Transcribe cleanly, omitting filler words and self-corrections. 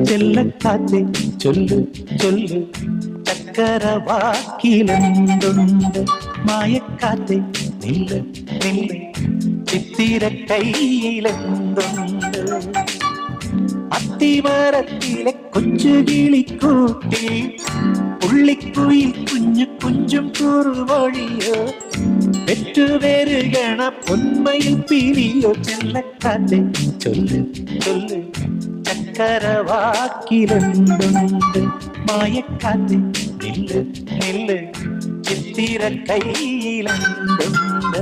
ചെല്ലക്കാറ്റെ ചൊല്ലു ചൊല്ലു ചക്കരവാക്കിലെന്തുണ്ട് മായക്കാറ്റെ നില്ല് നില്ല് ചിത്തിര കയ്യിലെന്തുണ്ട് അത്തിമരത്തിലെ കൊച്ചു കിളിക്കൂട്ടി പുള്ളിക്കുയിൽ കുഞ്ഞു കുഞ്ചും കുറുവഴിയോ പെറ്റുവരുകണ പൊന്മയിൽ പിരിയോ ചെല്ലക്കാറ്റെ ചൊല്ലു ചൊല്ലു ചക്കരവാക്കിലെന്തുണ്ട് മായക്കാറ്റെ നില്ല് നില്ല് ചിത്തിര കയ്യിലെന്തുണ്ട്